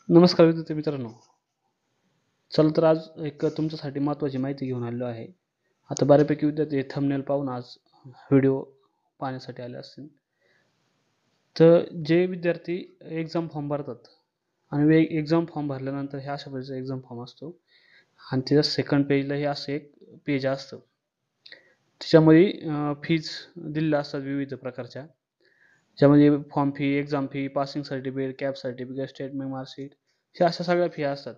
नमस्कार विद्यार्थी मित्रांनो. चला तर आज एक तुमच्यासाठी महत्त्वाची माहिती घेऊन आलेलो आहे. आता बऱ्यापैकी विद्यार्थी थंबनेल पाहून आज व्हिडिओ पाहण्यासाठी आले असतील. तर जे विद्यार्थी एक्झाम फॉर्म भरतात आणि एक्झाम फॉर्म भरल्यानंतर हे अशा प्रकारचा एक्झाम फॉर्म असतो आणि त्याच्या सेकंड पेजला हे असं एक पेज असतं. त्याच्यामध्ये फीज दिलेल्या असतात विविध प्रकारच्या. ज्यामध्ये form fee, exam fee, passing certificate, cap certificate, statement marksheet ह्या अशा सगळ्या फी असतात.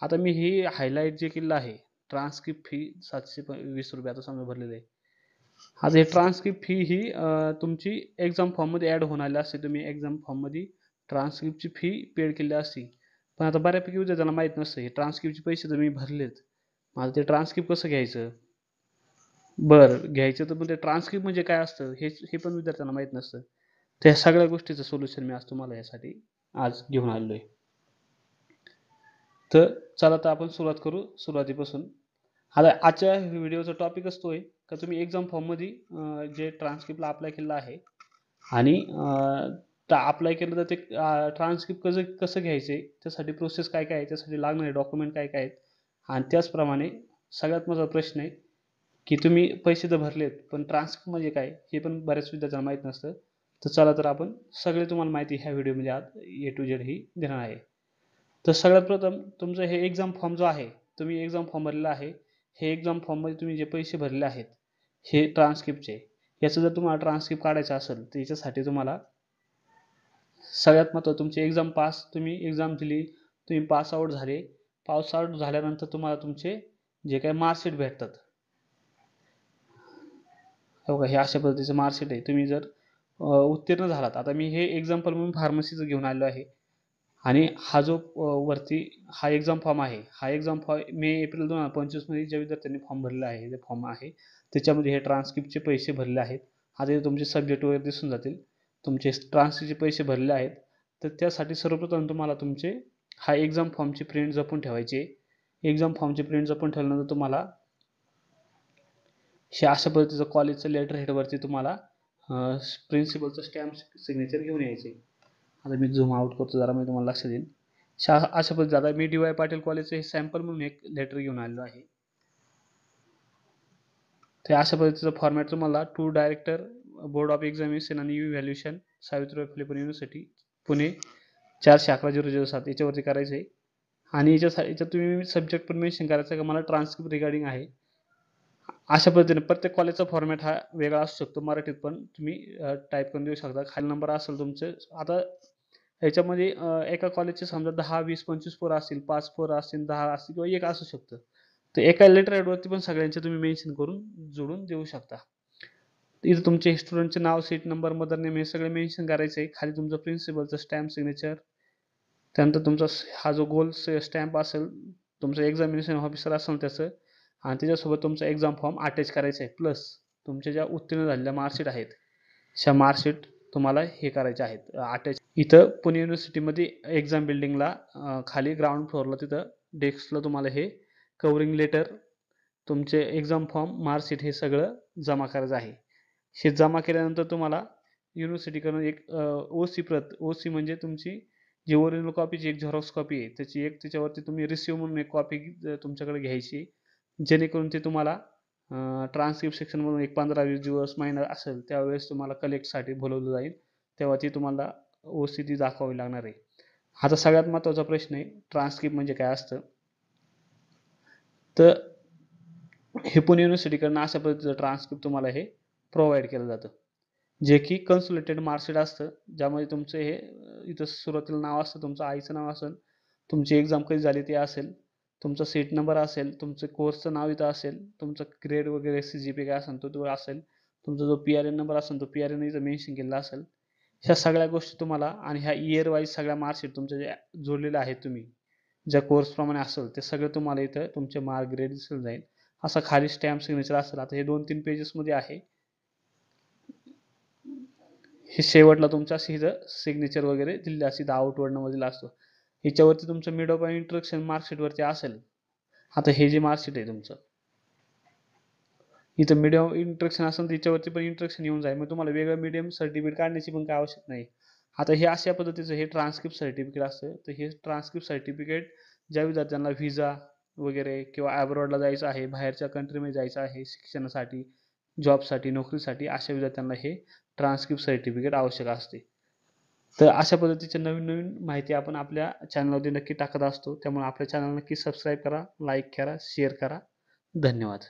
आता मी ही हायलाइट जे केलेलं आहे, ट्रान्सक्रिप्ट फी ₹720 आता समजा भरलेलं आहे. आता हे ट्रान्सक्रिप्ट फी ही तुमची एक्झाम फॉर्ममध्ये ॲड होणारी असते. तुम्ही एक्झाम फॉर्ममध्ये ट्रान्सक्रिप्टची फी पेड केलेली असते. पण आता बऱ्यापैकी विद्यार्थ्यांना माहीत नसतं हे ट्रान्सक्रिप्टचे पैसे तर मी भरलेत. मला ते ट्रान्सक्रिप्ट कसं घ्यायचं? बरं घ्यायचं तर मग ते ट्रान्सक्रिप्ट म्हणजे काय असतं हे पण विद्यार्थ्यांना माहीत नसतं. त्या सगळ्या गोष्टीचं सोल्युशन मी आज तुम्हाला यासाठी आज घेऊन आलेलो आहे. तर चला तर आपण सुरुवात करू सुरुवातीपासून. आता आजच्या व्हिडिओचा टॉपिकच तो आहे का तुम्ही एक्झाम फॉर्ममध्ये जे ट्रान्सक्रिप्टला अप्लाय केलेलं आहे आणि अप्लाय केलं तर ते ट्रान्सक्रिप्ट कसं घ्यायचं आहे, त्यासाठी प्रोसेस काय काय आहे, त्यासाठी लागणारे डॉक्युमेंट काय काय आहेत आणि त्याचप्रमाणे सगळ्यात मोठा प्रश्न आहे की तुम्ही पैसे तर भरलेत, पण ट्रान्सक्रिप्ट म्हणजे काय हे पण बऱ्याच विद्यार्थ्यांना माहीत नसतं. तर चला तर आपण सगळे तुम्हाला माहिती ह्या व्हिडिओमध्ये आज A to Z ही देणार आहे. तर सगळ्यात प्रथम तुमचं हे एक्झाम फॉर्म जो आहे, तुम्ही एक्झाम फॉर्म भरलेला आहे. हे एक्झाम फॉर्ममध्ये तुम्ही जे पैसे भरलेले आहेत, हे ट्रान्सक्रिप्टचे. याचं जर तुम्हाला ट्रान्सक्रिप्ट काढायचं असेल, तर याच्यासाठी तुम्हाला सगळ्यात महत्त्वाचं तुमची एक्झाम पास, तुम्ही एक्झाम दिली, तुम्ही पास आउट झाले. पास आउट झाल्यानंतर तुम्हाला तुमचे जे काही मार्कशीट भेटतात. हो का, हे अशा पद्धतीचं मार्कशीट आहे. तुम्ही जर उत्तीर्ण झालात, आता मी हे एक्झाम्पल म्हणून फार्मसीचं घेऊन आलेलो आहे आणि हा जो वरती हा एक्झाम फॉर्म आहे. हा एक्झाम फॉर्म मे-एप्रिल 2025 मध्ये ज्या विद्यार्थ्यांनी फॉर्म भरलेला आहे, जे फॉर्म आहे त्याच्यामध्ये हे ट्रान्सक्रिप्टचे पैसे भरले आहेत. आता हे तुमचे सब्जेक्ट वगैरे दिसून जातील. तुमचे ट्रान्सक्रिप्टचे पैसे भरले आहेत. तर त्यासाठी सर्वप्रथम तुम्हाला तुमचे हा एक्झाम फॉर्मची प्रिंट जपून ठेवायची आहे. एक्झाम फॉर्मची प्रिंट जपून ठेवल्यानंतर तुम्हाला हे अशा पद्धतीचं कॉलेजचं लेटर हेडवरती तुम्हाला प्रिन्सिपलचं स्टॅम्प सिग्नेचर घेऊन यायचे. आता मी झूम आउट करतो जरा, मी तुम्हाला लक्ष देईन. अशा पद्धतीचं आता मी डी वाय पाटील कॉलेजचं हे सॅम्पल म्हणून एक लेटर घेऊन आलेलो आहे. ते अशा पद्धतीचं फॉर्मॅट तुम्हाला to director board of examination आणि इव्हॅल्युएशन सावित्रीबाई फुले पुणे युनिव्हर्सिटी पुणे 411,007 याच्यावरती करायचं आहे. आणि याच्यात तुम्ही सब्जेक्ट पण मेन्शन करायचं का मला ट्रान्सक्रिप्ट रिगार्डिंग आहे. अशा पद्धतीने प्रत्येक कॉलेजचा फॉर्मॅट हा वेगळा असू शकतो. मराठीत पण तुम्ही टाईप करून देऊ शकता. खाली नंबर असेल तुमचे. आता ह्याच्यामध्ये एका कॉलेजचे समजा 10, 20, 25 पोरं असतील, 5 पोरं असतील, 10 असतील किंवा 1 असू शकतं. तर एका लेटर हेडवरती पण सगळ्यांचे तुम्ही मेन्शन करून जोडून देऊ शकता. इथं तुमचे स्टुडंटचे नाव, सीट नंबर, मदर नेम हे सगळं मेन्शन करायचं आहे. खाली तुमचं प्रिन्सिपलचं स्टॅम्प सिग्नेचर, त्यानंतर तुमचा हा जो गोल स्टॅम्प असेल, तुमचं एक्झामिनेशन ऑफिसर असेल त्याचं आणि त्याच्यासोबत तुमचा एक्झाम फॉर्म अटॅच करायचा आहे. प्लस तुमच्या ज्या उत्तीर्ण झालेल्या मार्कशीट आहेत, ह्या मार्कशीट तुम्हाला हे करायच्या आहेत अटॅच. इथं पुणे युनिव्हर्सिटीमध्ये एक्झाम बिल्डिंगला खाली ग्राउंड फ्लोअरला तिथं डेस्कला तुम्हाला हे कव्हरिंग लेटर, तुमचे एक्झाम फॉर्म, मार्कशीट हे सगळं जमा करायचं आहे. हे जमा केल्यानंतर तुम्हाला युनिव्हर्सिटीकडून एक ओसी म्हणजे तुमची जी ओरिजिनल कॉपीची एक झेरॉक्स कॉपी आहे, त्याची एक त्याच्यावरती तुम्ही रिसिव्ह म्हणून एक कॉपी तुमच्याकडे घ्यायची, जेणेकरून ते तुम्हाला ट्रान्सक्रिप्ट सेक्शनमधून एक 15-20 दिवस, महिना असेल त्यावेळेस तुम्हाला कलेक्टसाठी बोलवलं जाईल. तेव्हा ती तुम्हाला ओसी ती दाखवावी लागणार आहे. आता सगळ्यात महत्त्वाचा प्रश्न आहे, ट्रान्सक्रिप्ट म्हणजे काय असतं? तर हे पुणे युनिव्हर्सिटीकडून अशा पद्धतीचं ट्रान्सक्रिप्ट तुम्हाला हे प्रोव्हाइड केलं जातं, जे की कन्सोलिडेटेड मार्कशीट असतं. ज्यामध्ये तुमचं हे इथं सुरुवातीला नाव असतं, तुमचं आईचं नाव असेल, तुमची एक्झाम कधी झाली ते असेल, तुमचा सीट नंबर असेल, तुमचं कोर्सचं नाव इथं असेल, तुमचा ग्रेड वगैरे CGPA काय असेल तो असेल, तुमचा जो PRN नंबर असेल तो PRN इथं मेन्शन केलेला असेल. ह्या सगळ्या गोष्टी तुम्हाला आणि ह्या इयर वाईज सगळ्या मार्कशीट तुमच्या ज्या जोडलेल्या आहेत तुम्ही ज्या कोर्सप्रमाणे असेल ते सगळं तुम्हाला इथं तुमचे मार्क ग्रेड दिसून जाईल. असा खाली स्टॅम्प सिग्नेचर असेल. आता हे 2-3 पेजेसमध्ये आहे. हे शेवटला तुमच्या इथं सिग्नेचर वगैरे दिलेलं असतं, इथं आउटवर्डमध्ये दिला असतो. ह्याच्यावरती तुमचं मिड ऑफ इंट्रोडक्शन मार्कशीटवरती असेल. आता हे जे मार्कशीट आहे तुमचं, इथं मिडियम इंट्रोडक्शन असेल त्याच्यावरती पण इंट्रोडक्शन येऊन जाईल. मग तुम्हाला वेगळं मीडियम सर्टिफिकेट काढण्याची पण काय आवश्यक नाही. आता हे अशा पद्धतीचं हे ट्रान्सक्रिप्ट सर्टिफिकेट असतं. तर हे ट्रान्सक्रिप्ट सर्टिफिकेट ज्या विद्यार्थ्यांना व्हिसा वगैरे किंवा अब्रॉडला जायचं आहे, बाहेरच्या कंट्रीमध्ये जायचं आहे शिक्षणासाठी, जॉबसाठी, नोकरीसाठी, अशा विद्यार्थ्यांना हे ट्रान्सक्रिप्ट सर्टिफिकेट आवश्यक असते. तर अशा पद्धतीची नवीन माहिती आपण आपल्या चॅनलमध्ये नक्की टाकत असतो. त्यामुळे आपल्या चॅनल नक्की सबस्क्राईब करा, लाईक करा, शेअर करा. धन्यवाद.